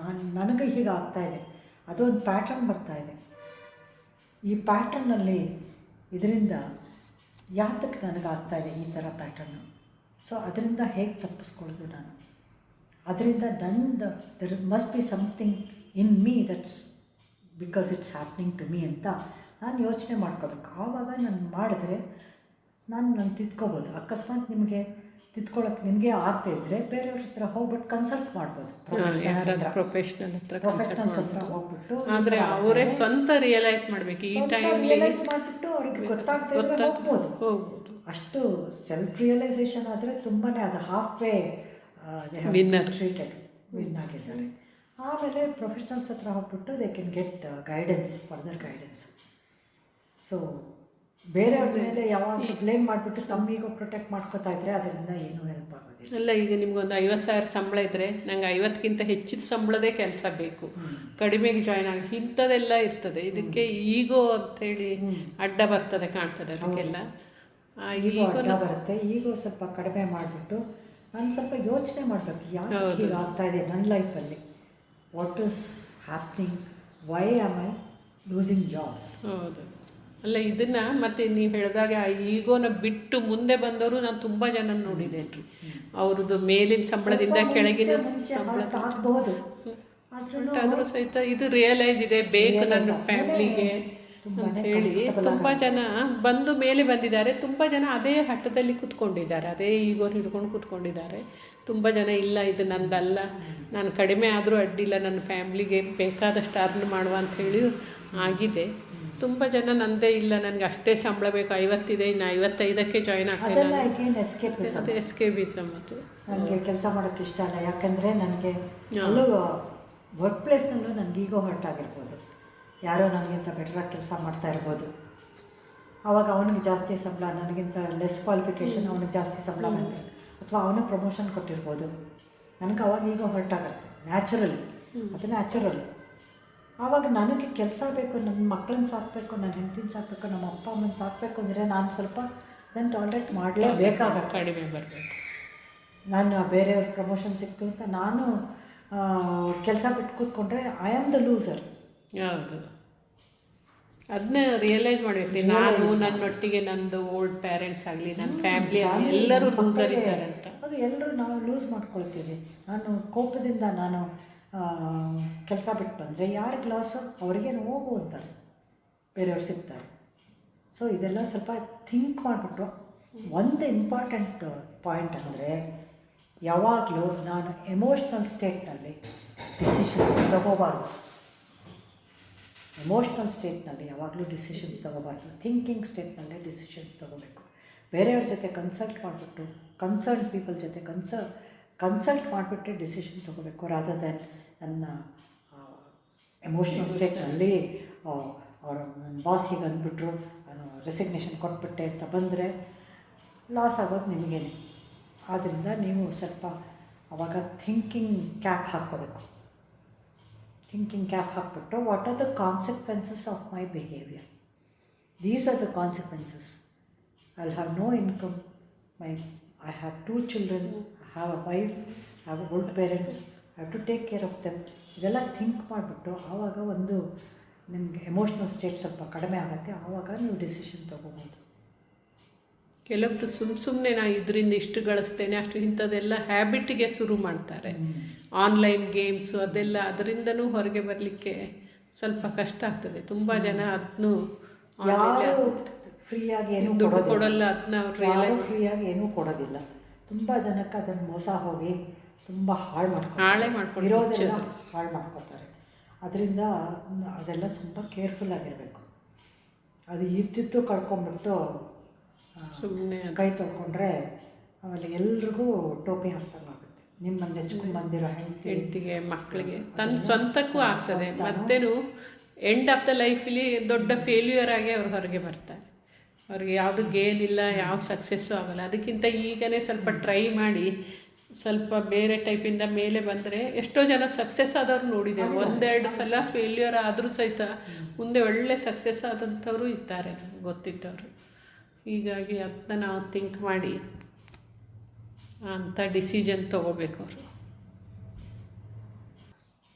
ನನಗೆ ಹೀಗೆ ಆಗ್ತಾಯಿದೆ, ಅದೊಂದು ಪ್ಯಾಟ್ರನ್ ಬರ್ತಾಯಿದೆ. ಈ ಪ್ಯಾಟ್ರನ್ನಲ್ಲಿ ಇದರಿಂದ ಯಾತಕ್ಕೆ ನನಗಾಗ್ತಾಯಿದೆ ಈ ಥರ ಪ್ಯಾಟರ್ನು. ಸೊ ಅದರಿಂದ ಹೇಗೆ ತಪ್ಪಿಸ್ಕೊಳ್ಳೋದು ನಾನು? ಅದರಿಂದ there must be something in me that's because it's happening to me ಅಂತ ನಾನು ಯೋಚನೆ ಮಾಡ್ಕೋಬೇಕು. ಆವಾಗ ನಾನು ಮಾಡಿದ್ರೆ ನಾನು ತಿದ್ಕೋಬೋದು. ಅಕಸ್ಮಾತ್ ನಿಮಗೆ ತಿದ್ಕೊಳ್ಳೋಕೆ ನಿಮಗೆ ಆಗ್ತಾ ಇದ್ದರೆ ಬೇರೆಯವ್ರ ಹತ್ರ ಹೋಗ್ಬಿಟ್ಟು ಕನ್ಸಲ್ಟ್ ಮಾಡ್ಬೋದು. ಪ್ರೊಫೆಷನಲ್ಸ್ ಹತ್ರ ಹೋಗ್ಬಿಟ್ಟು ಆದರೆ ಅವರೇ ಸ್ವಂತ ರಿಯಲೈಸ್ ಮಾಡಬೇಕು. ಈ ಟೈಮ್ ರಿಯಲೈಸ್ ಮಾಡಿಬಿಟ್ಟು ಅವ್ರಿಗೆ ಗೊತ್ತಾಗ್ತಾ ಇದ್ರೆ ಹೋಗ್ಬೋದು. ಅಷ್ಟು ಸೆಲ್ಫ್ ರಿಯಲೈಸೇಷನ್ ಆದರೆ ತುಂಬಾ ಅದು ಹಾಫ್ ವೇ ಟ್ರೀಟೆಡ್ ವಿನ್ ಆಗಿದ್ದಾರೆ. ಆಮೇಲೆ ಪ್ರೊಫೆಷನಲ್ಸ್ ಹತ್ರ ಹೋಗ್ಬಿಟ್ಟು they can get guidance, further guidance. So ಬೇರೆಯವ್ರ ಮೇಲೆ ಯಾವಾಗ ಬ್ಲೇಮ್ ಮಾಡಿಬಿಟ್ಟು ತಮ್ಮಿಗೂ ಪ್ರೊಟೆಕ್ಟ್ ಮಾಡ್ಕೋತಾ ಇದ್ರೆ ಅದರಿಂದ ಏನೂ ಹೆಲ್ಪ್ ಆಗೋದಿಲ್ಲ. ಅಲ್ಲ, ಈಗ ನಿಮ್ಗೊಂದು 50,000 ಸಂಬಳ ಇದ್ದರೆ ನಂಗೆ 50ಕ್ಕಿಂತ ಹೆಚ್ಚಿನ ಸಂಬಳದೇ ಕೆಲಸ ಬೇಕು, ಕಡಿಮೆಗೆ ಜಾಯ್ನ್ ಆಗಿ ಇಂಥದ್ದೆಲ್ಲ ಇರ್ತದೆ. ಇದಕ್ಕೆ ಈಗೋ ಅಂಥೇಳಿ ಅಡ್ಡ ಬರ್ತದೆ, ಕಾಣ್ತದೆ. ಅದಕ್ಕೆಲ್ಲ ಈಗೋ ಅಡ್ಡ ಬರುತ್ತೆ. ಈಗೋ ಸ್ವಲ್ಪ ಕಡಿಮೆ ಮಾಡಿಬಿಟ್ಟು ನಾನು ಸ್ವಲ್ಪ ಯೋಚನೆ ಮಾಡಬೇಕು, ಯಾಕೆ ಹೀಗೆ ಆಗ್ತಾಯಿದೆ ನನ್ನ ಲೈಫಲ್ಲಿ, what is happening, why am I losing jobs. ಹೌದು. ಅಲ್ಲ, ಇದನ್ನು ಮತ್ತು ನೀವು ಹೇಳಿದಾಗ ಈಗೋನ ಬಿಟ್ಟು ಮುಂದೆ ಬಂದವರು ನಾನು ತುಂಬ ಜನ ನೋಡಿದ್ದೇನೆ ರೀ. ಅವ್ರದ್ದು ಮೇಲಿನ ಸಂಬಳದಿಂದ ಕೆಳಗಿನ ಸಂಬಳ ಆಗ್ಬೋದು, ಆದರೂ ಸಹಿತ ಇದು ರಿಯಲೈಸ್ ಇದೆ, ಬೇಕು ನನ್ನ ಫ್ಯಾಮ್ಲಿಗೆ ಅಂಥೇಳಿ ತುಂಬ ಜನ ಬಂದು ಮೇಲೆ ಬಂದಿದ್ದಾರೆ. ತುಂಬ ಜನ ಅದೇ ಹಠದಲ್ಲಿ ಕೂತ್ಕೊಂಡಿದ್ದಾರೆ, ಅದೇ ಈಗೋನ ಹಿಡ್ಕೊಂಡು ಕೂತ್ಕೊಂಡಿದ್ದಾರೆ. ತುಂಬ ಜನ ಇಲ್ಲ, ಇದು ನಂದಲ್ಲ, ನಾನು ಕಡಿಮೆ ಆದರೂ ಅಡ್ಡಿಲ್ಲ, ನನ್ನ ಫ್ಯಾಮ್ಲಿಗೆ ಬೇಕಾದಷ್ಟು ಅರ್ನ್ ಮಾಡುವ ಅಂಥೇಳಿ ಆಗಿದೆ. ತುಂಬ ಜನ ನಂದೇ ಇಲ್ಲ, ನನಗೆ ಅಷ್ಟೇ ಸಂಬಳ ಬೇಕು, 50 ಇದೆ, ಇನ್ನು 55ಕ್ಕೆ ಜಾಯ್ನ್ ಆಗ್ತೇನೆ. ಅದು ಎಸ್ಕೇಪಿಸಮ್. ಮತ್ತು ನನಗೆ ಕೆಲಸ ಮಾಡೋಕ್ಕೆ ಇಷ್ಟ ಅಲ್ಲ, ಯಾಕಂದರೆ ನನಗೆ ಅಲ್ಲೂ ವರ್ಕ್ ಪ್ಲೇಸ್ನಲ್ಲೂ ನನಗೆ ಈಗೋ ಹರ್ಟ್ ಆಗಿರ್ಬೋದು. ಯಾರೋ ನನಗಿಂತ ಬೆಟರಾಗಿ ಕೆಲಸ ಮಾಡ್ತಾ ಇರ್ಬೋದು, ಆವಾಗ ಅವನಿಗೆ ಜಾಸ್ತಿ ಸಂಬಳ, ನನಗಿಂತ ಲೆಸ್ ಕ್ವಾಲಿಫಿಕೇಷನ್, ಅವನಿಗೆ ಜಾಸ್ತಿ ಸಂಬಳ ಬಂದಿರುತ್ತೆ, ಅಥವಾ ಅವನಿಗೆ ಪ್ರಮೋಷನ್ ಕೊಟ್ಟಿರ್ಬೋದು. ನನಗೆ ಅವಾಗ ಈಗೋ ಹರ್ಟ್ ಆಗುತ್ತೆ, ನ್ಯಾಚುರಲಿ, ಅದು ನ್ಯಾಚುರಲ್. ಆವಾಗ ನನಗೆ ಕೆಲಸ ಬೇಕು, ನನ್ನ ಮಕ್ಕಳನ್ನ ಸಾಕಬೇಕು, ನನ್ನ ಹೆಂಡತಿನ ಸಾಕಬೇಕು, ನಮ್ಮ ಅಪ್ಪ ಅಮ್ಮನ ಸಾಕಬೇಕು ಅಂದರೆ ನಾನು ಸ್ವಲ್ಪ ಅದನ್ನು ಟಾಲರೇಟ್ ಮಾಡಲೇಬೇಕಾಗತ್ತೆ. ಕಡಿಮೆ ಬರಬೇಕು. ನಾನು ಬೇರೆಯವ್ರ ಪ್ರಮೋಷನ್ ಸಿಕ್ತು ಅಂತ ನಾನು ಕೆಲಸ ಬಿಟ್ಟು ಕೂತ್ಕೊಂಡ್ರೆ ಐ ಆಮ್ ದ ಲೂಸರ್. ಹೌದು, ಅದನ್ನ ರಿಯಲೈಸ್ ಮಾಡಬೇಕು. ನಾನು ನನ್ನೊಟ್ಟಿಗೆ ನಂದು ಓಲ್ಡ್ ಪೇರೆಂಟ್ಸ್ ಆಗಲಿ, ನನ್ನ ಫ್ಯಾಮ್ಲಿ ಆಗಲಿ, ಎಲ್ಲರೂ ಲೂಸರ್ ಇದ್ದಾರೆ ಅಂತ. ಅದು ಎಲ್ಲರೂ ನಾವು ಲೂಸ್ ಮಾಡ್ಕೊಳ್ತೀವಿ. ನಾನು ಕೋಪದಿಂದ ನಾನು ಕೆಲಸ ಬಿಟ್ಟು ಬಂದರೆ ಯಾರಿಗೆ ಲಾಸ್, ಅವ್ರಿಗೇನು ಹೋಗು ಅಂತಾರೆ, ಬೇರೆಯವ್ರು ಸಿಗ್ತಾರೆ. ಸೊ ಇದೆಲ್ಲ ಸ್ವಲ್ಪ ಥಿಂಕ್ ಮಾಡಿಬಿಟ್ಟು, ಒಂದು ಇಂಪಾರ್ಟೆಂಟ್ ಪಾಯಿಂಟ್ ಅಂದರೆ ಯಾವಾಗಲೂ ನಾನು ಎಮೋಷ್ನಲ್ ಸ್ಟೇಟ್ನಲ್ಲಿ ಡಿಸಿಷನ್ಸ್ ತಗೋಬಾರ್ದು. ಎಮೋಷ್ನಲ್ ಸ್ಟೇಟ್ನಲ್ಲಿ ಯಾವಾಗಲೂ ಡಿಸಿಷನ್ಸ್ ತಗೋಬಾರ್ದು, ಥಿಂಕಿಂಗ್ ಸ್ಟೇಟ್ನಲ್ಲೇ ಡಿಸಿಷನ್ಸ್ ತಗೋಬೇಕು. ಬೇರೆಯವ್ರ ಜೊತೆ ಕನ್ಸಲ್ಟ್ ಮಾಡಿಬಿಟ್ಟು, ಕನ್ಸರ್ನ್ ಪೀಪಲ್ ಜೊತೆ ಕನ್ಸಲ್ಟ್ ಮಾಡಿಬಿಟ್ಟೆ ಡಿಸಿಷನ್ ತೊಗೋಬೇಕು. ರಾದರ್ ದ್ಯಾನ್ ನನ್ನ ಎಮೋಷ್ನಲ್ ಸ್ಟೇಟ್ನಲ್ಲಿ ಅವರು ನನ್ನ ಬಾಸ್ ಹೀಗೆ ಅಂದ್ಬಿಟ್ರು, ನಾನು ರೆಸಿಗ್ನೇಷನ್ ಕೊಟ್ಬಿಟ್ಟೆ ಅಂತ ಬಂದರೆ ಲಾಸ್ ಆಗೋದು ನಿಮಗೇನೆ. ಆದ್ದರಿಂದ ನೀವು ಸ್ವಲ್ಪ ಆವಾಗ ಥಿಂಕಿಂಗ್ ಕ್ಯಾಪ್ ಹಾಕ್ಕೋಬೇಕು. ಥಿಂಕಿಂಗ್ ಕ್ಯಾಪ್ ಹಾಕ್ಬಿಟ್ಟು, what are the consequences of my behaviour, these are the consequences. I will have no income, I have 2 children, I have a wife, I have old parents, I have to take care of them. ಇದೆಲ್ಲ think ಮಾಡಿಬಿಟ್ಟು ಆವಾಗ ಒಂದು ನಿಮಗೆ emotional state ಸ್ವಲ್ಪ ಕಡಿಮೆ ಆಗುತ್ತೆ, ಆವಾಗ ನೀವು ಡಿಸಿಷನ್ ತೊಗೋಬೋದು. ಕೆಲವೊಬ್ರು ಸುಮ್ಮನೆ ನಾ ಇದರಿಂದ ಇಷ್ಟು ಗಳಿಸ್ತೇನೆ ಅಷ್ಟು ಇಂಥದ್ದೆಲ್ಲ ಹ್ಯಾಬಿಟಿಗೆ ಶುರು ಮಾಡ್ತಾರೆ. ಆನ್ಲೈನ್ ಗೇಮ್ಸು ಅದೆಲ್ಲ ಅದರಿಂದನೂ ಹೊರಗೆ ಬರಲಿಕ್ಕೆ ಸ್ವಲ್ಪ ಕಷ್ಟ ಆಗ್ತದೆ. ತುಂಬ ಜನ ಅದನ್ನು ಯಾರು ಫ್ರೀಯಾಗಿ ಏನೂ ದುಡ್ಡು ಕೊಡಲ್ಲ, ಅದನ್ನ ಅವ್ರು ಯಾರು ಫ್ರೀಯಾಗಿ ಏನೂ ಕೊಡೋದಿಲ್ಲ. ತುಂಬ ಜನಕ್ಕೆ ಅದನ್ನು ಮೋಸ ಹೋಗಿ ತುಂಬ ಹಾಳೆ ಮಾಡ್ಕೊಂಡು ಇರೋದೆಲ್ಲ ಹಾಳು ಮಾಡ್ಕೊತಾರೆ. ಅದರಿಂದ ಅದೆಲ್ಲ ತುಂಬ ಕೇರ್ಫುಲ್ ಆಗಿರಬೇಕು. ಅದು ಇದ್ದಿದ್ದು ಕಳ್ಕೊಂಡ್ಬಿಟ್ಟು ಸುಮ್ಮನೆ ಕೈ ತೊಳ್ಕೊಂಡ್ರೆ ಆಮೇಲೆ ಎಲ್ರಿಗೂ ಟೋಪಿ ಹಾಕ್ದಂಗೆ ಆಗುತ್ತೆ. ನಿಮ್ಮನ್ನು ನೆಚ್ಕೊಂಡು ಬಂದಿರೋ ಹೆಂಡತಿಗೆ, ಮಕ್ಕಳಿಗೆ, ತನ್ನ ಸ್ವಂತಕ್ಕೂ ಆಗ್ತದೆ. ಮತ್ತೇನು ಎಂಡ್ ಆಫ್ ದ ಲೈಫಲ್ಲಿ ದೊಡ್ಡ ಫೇಲ್ಯೂರ್ ಆಗಿ ಅವ್ರು ಹೊರಗೆ ಬರ್ತಾರೆ. ಅವ್ರಿಗೆ ಯಾವುದು ಗೇನ್ ಇಲ್ಲ, ಯಾವ ಸಕ್ಸಸ್ಸು ಆಗೋಲ್ಲ. ಅದಕ್ಕಿಂತ ಈಗಲೇ ಸ್ವಲ್ಪ ಟ್ರೈ ಮಾಡಿ ಸ್ವಲ್ಪ ಬೇರೆ ಟೈಪಿಂದ ಮೇಲೆ ಬಂದರೆ ಎಷ್ಟೋ ಜನ ಸಕ್ಸಸ್ ಆದವ್ರು ನೋಡಿದ್ದೇವೆ. ಒಂದೆರಡು ಸಲ ಫೇಲ್ಯೂರ್ ಆದರೂ ಸಹಿತ ಮುಂದೆ ಒಳ್ಳೆ ಸಕ್ಸಸ್ ಆದಂಥವರು ಇದ್ದಾರೆ ಗೊತ್ತಿದ್ದವರು. ಹೀಗಾಗಿ ಅದನ್ನ ನಾವು ಥಿಂಕ್ ಮಾಡಿ ಅಂಥ ಡಿಸಿಷನ್ ತೊಗೋಬೇಕು ಅವರು.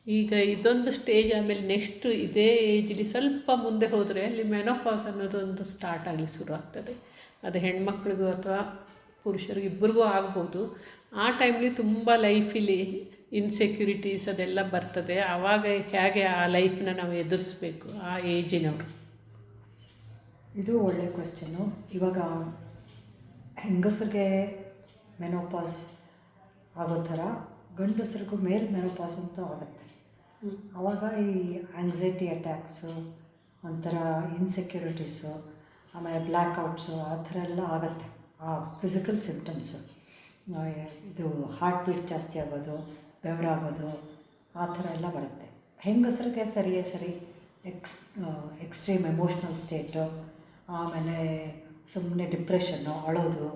ಈಗ ಇದೊಂದು ಸ್ಟೇಜ್ ಆಮೇಲೆ ನೆಕ್ಸ್ಟು ಇದೇ ಏಜಲ್ಲಿ ಸ್ವಲ್ಪ ಮುಂದೆ ಹೋದರೆ ಅಲ್ಲಿ ಮೆನೋಪಾಸ್ ಅನ್ನೋದೊಂದು ಸ್ಟಾರ್ಟ್ ಆಗಲಿ ಶುರು ಆಗ್ತದೆ. ಅದು ಹೆಣ್ಮಕ್ಳಿಗೂ ಅಥವಾ ಪುರುಷರಿಗೂ ಇಬ್ಬರಿಗೂ ಆಗ್ಬೋದು. ಆ ಟೈಮ್ಲಿ ತುಂಬ ಲೈಫಲ್ಲಿ ಇನ್ಸೆಕ್ಯೂರಿಟೀಸ್ ಅದೆಲ್ಲ ಬರ್ತದೆ. ಆವಾಗ ಹೇಗೆ ಆ ಲೈಫನ್ನ ನಾವು ಎದುರಿಸ್ಬೇಕು ಆ ಏಜಿನವರು? ಇದು ಒಳ್ಳೆಯ ಕ್ವೆಶ್ಚನ್ನು. ಇವಾಗ ಹೆಂಗಸರಿಗೆ ಮೆನೋಪಾಸ್ ಆಗೋ ಥರ ಗಂಡಸರಿಗೂ ಮೇಲ್ ಮೆನೋಪಾಸ್ ಅಂತ ಆಗುತ್ತೆ. ಆವಾಗ ಈ ಆ್ಯಂಗ್ಸೈಟಿ ಅಟ್ಯಾಕ್ಸು, ಒಂಥರ ಇನ್ಸೆಕ್ಯೂರಿಟೀಸು, ಆಮೇಲೆ ಬ್ಲ್ಯಾಕ್ಔಟ್ಸು ಆ ಥರ ಎಲ್ಲ ಆಗುತ್ತೆ. ಆ ಫಿಸಿಕಲ್ ಸಿಮ್ಟಮ್ಸು, ಇದು ಹಾರ್ಟ್ ಬೀಟ್ ಜಾಸ್ತಿ ಆಗೋದು, ಬೆವರಾಗೋದು, ಆ ಥರ ಎಲ್ಲ ಬರುತ್ತೆ. ಹೆಂಗಸರಿಗೆ ಸರಿ ಎಕ್ಸ್ಟ್ರೀಮ್ ಎಮೋಷ್ನಲ್ ಸ್ಟೇಟು, ಆಮೇಲೆ ಸುಮ್ಮನೆ ಡಿಪ್ರೆಷನ್ನು, ಅಳೋದು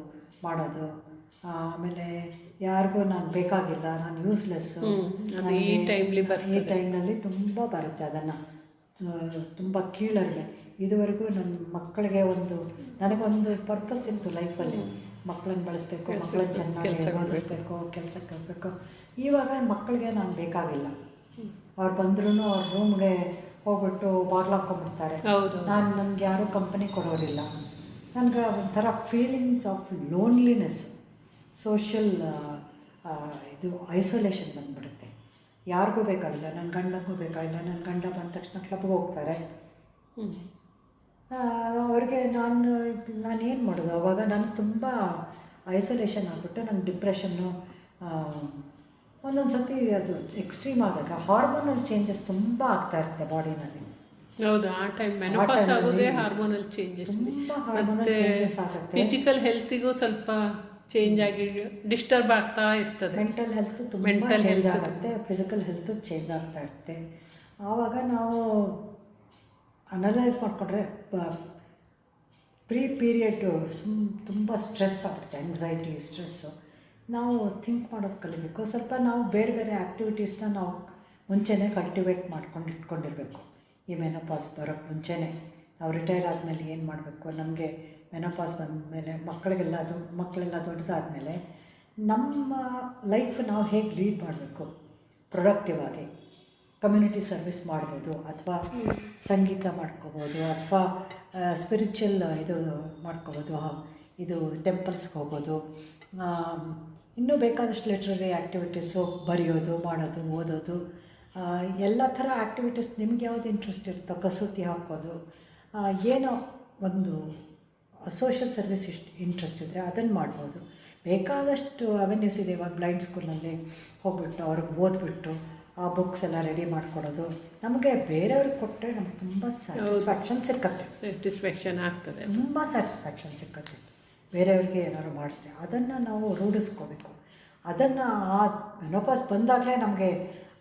ಮಾಡೋದು, ಆಮೇಲೆ ಯಾರಿಗೂ ನಾನು ಬೇಕಾಗಿಲ್ಲ, ನಾನು ಯೂಸ್ಲೆಸ್ಸು, ಈ ಟೈಮ್ನಲ್ಲಿ ತುಂಬ ಬರುತ್ತೆ. ಅದನ್ನು ತುಂಬ ಕೀಳರಿಮೆ. ಇದುವರೆಗೂ ನನ್ನ ಮಕ್ಕಳಿಗೆ ನನಗೊಂದು ಪರ್ಪಸ್ ಇತ್ತು ಲೈಫಲ್ಲಿ. ಮಕ್ಕಳನ್ನ ಬೆಳೆಸ್ಬೇಕು, ಮಕ್ಕಳನ್ನ ಚೆನ್ನಾಗಿ ಓದಿಸ್ಬೇಕು, ಕೆಲಸಕ್ಕೆ ಹೋಗಬೇಕು. ಇವಾಗ ಮಕ್ಕಳಿಗೆ ನಾನು ಬೇಕಾಗಿಲ್ಲ. ಅವ್ರು ಬಂದ್ರೂ ಅವ್ರ ರೂಮ್ಗೆ ಹೋಗ್ಬಿಟ್ಟು ಬಾಗ್ಲಾಕೊಂಡ್ಬಿಡ್ತಾರೆ. ನನಗೆ ಯಾರೂ ಕಂಪನಿ ಕೊಡೋರಿಲ್ಲ. ನನಗೆ ಒಂಥರ ಫೀಲಿಂಗ್ಸ್ ಆಫ್ ಲೋನ್ಲಿನೆಸ್, ಸೋಷಿಯಲ್ ಇದು ಐಸೋಲೇಷನ್ ಬಂದುಬಿಡುತ್ತೆ. ಯಾರಿಗೂ ಬೇಕಾಗಿಲ್ಲ, ನನ್ನ ಗಂಡನಿಗೂ ಬೇಕಾಗಿಲ್ಲ. ನನ್ನ ಗಂಡ ಬಂದ ತಕ್ಷಣ ಕ್ಲಬ್ಗೆ ಹೋಗ್ತಾರೆ. ಅವ್ರಿಗೆ ನಾನೇನು ಮಾಡೋದು? ಅವಾಗ ನನಗೆ ತುಂಬ ಐಸೋಲೇಷನ್ ಆಗಿಬಿಟ್ಟು ನನಗೆ ಡಿಪ್ರೆಷನ್ನು, ಒಂದೊಂದು ಸತಿ ಅದು ಎಕ್ಸ್ಟ್ರೀಮ್ ಆದಾಗ ಹಾರ್ಮೋನಲ್ ಚೇಂಜಸ್ ತುಂಬ ಆಗ್ತಾ ಇರುತ್ತೆ ಬಾಡಿನಲ್ಲಿ. ಹೌದು, ಆ ಟೈಮ್ ಮೆನೋಪಾಸ್ ಆಗೋದೇ ಹಾರ್ಮೋನಲ್ ಚೇಂಜಸ್. ತುಂಬ ಹಾರ್ಮೋನಲ್ ಚೇಂಜಸ್ ಆಗುತ್ತೆ. ಫಿಸಿಕಲ್ ಹೆಲ್ತಿಗೂ ಸ್ವಲ್ಪ ಚೇಂಜ್ ಆಗಿ ಡಿಸ್ಟರ್ಬ್ ಆಗ್ತಾ ಇರ್ತದೆ. ಮೆಂಟಲ್ ಹೆಲ್ತ್ ತುಂಬ ಚೇಂಜ್ ಆಗುತ್ತೆ, ಫಿಸಿಕಲ್ ಹೆಲ್ತು ಚೇಂಜ್ ಆಗ್ತಾ ಇರುತ್ತೆ. ಆವಾಗ ನಾವು ಅನಲೈಸ್ ಮಾಡಿಕೊಂಡ್ರೆ ಪೀರಿಯಡ್ಡು ತುಂಬ ಸ್ಟ್ರೆಸ್ ಆಗುತ್ತೆ, ಆ್ಯಂಗ್ಸೈಟಿ, ಸ್ಟ್ರೆಸ್ಸು. ನಾವು ಥಿಂಕ್ ಮಾಡೋದು ಕಲಿಬೇಕು. ಸ್ವಲ್ಪ ನಾವು ಬೇರೆ ಬೇರೆ ಆ್ಯಕ್ಟಿವಿಟೀಸ್ನ ನಾವು ಮುಂಚೆನೇ ಕಲ್ಟಿವೇಟ್ ಮಾಡ್ಕೊಂಡು ಇಟ್ಕೊಂಡಿರಬೇಕು. ಈ ಮೆನೋಪಾಸ್ ಬರೋಕ್ಕೆ ಮುಂಚೆನೇ ನಾವು ರಿಟೈರ್ ಆದಮೇಲೆ ಏನು ಮಾಡಬೇಕು, ನಮಗೆ ಮೆನೋಪಾಸ್ ಬಂದಮೇಲೆ ಮಕ್ಕಳೆಲ್ಲ ದೊಡ್ಡದಾದಮೇಲೆ ನಮ್ಮ ಲೈಫ್ ನಾವು ಹೇಗೆ ಲೀಡ್ ಮಾಡಬೇಕು, ಪ್ರೊಡಕ್ಟಿವ್ ಆಗಿ ಕಮ್ಯುನಿಟಿ ಸರ್ವಿಸ್ ಮಾಡ್ಬೋದು, ಅಥವಾ ಸಂಗೀತ ಮಾಡ್ಕೋಬೋದು, ಅಥವಾ ಸ್ಪಿರಿಚುವಲ್ ಇದು ಮಾಡ್ಕೋಬೋದು, ಇದು ಟೆಂಪಲ್ಸ್ಗೆ ಹೋಗೋದು, ಇನ್ನೂ ಬೇಕಾದಷ್ಟು ಲಿಟ್ರರಿ ಆ್ಯಕ್ಟಿವಿಟೀಸು, ಬರೆಯೋದು, ಮಾಡೋದು, ಓದೋದು, ಎಲ್ಲ ಥರ ಆ್ಯಕ್ಟಿವಿಟೀಸ್ ನಿಮ್ಗೆ ಯಾವುದು ಇಂಟ್ರೆಸ್ಟ್ ಇರುತ್ತೋ, ಕಸೂತಿ ಹಾಕೋದು, ಏನೋ ಒಂದು ಸೋಷಿಯಲ್ ಸರ್ವಿಸ್ ಇಂಟ್ರೆಸ್ಟ್ ಇದ್ದರೆ ಅದನ್ನು ಮಾಡ್ಬೋದು. ಬೇಕಾದಷ್ಟು ಅವೆನ್ಯೂಸ್ ಇದೆ. ಇವಾಗ ಬ್ಲೈಂಡ್ ಸ್ಕೂಲಲ್ಲಿ ಹೋಗ್ಬಿಟ್ಟು ಅವ್ರಿಗೆ ಓದ್ಬಿಟ್ಟು ಆ ಬುಕ್ಸ್ ಎಲ್ಲ ರೆಡಿ ಮಾಡಿಕೊಡೋದು. ನಮಗೆ ಬೇರೆಯವ್ರಿಗೆ ಕೊಟ್ಟರೆ ನಮ್ಗೆ ತುಂಬ ಸ್ಯಾಟಿಸ್ಫ್ಯಾಕ್ಷನ್ ಸಿಕ್ಕತ್ತೆ, ಆಗ್ತದೆ, ತುಂಬ ಸ್ಯಾಟಿಸ್ಫ್ಯಾಕ್ಷನ್ ಸಿಕ್ಕತ್ತೆ. ಬೇರೆಯವ್ರಿಗೆ ಏನಾದ್ರು ಮಾಡಿದ್ರೆ ಅದನ್ನು ನಾವು ರೂಢಿಸ್ಕೋಬೇಕು. ಅದನ್ನು ಆ ಮೆನೋಪಾಸ್ ಬಂದಾಗಲೇ ನಮಗೆ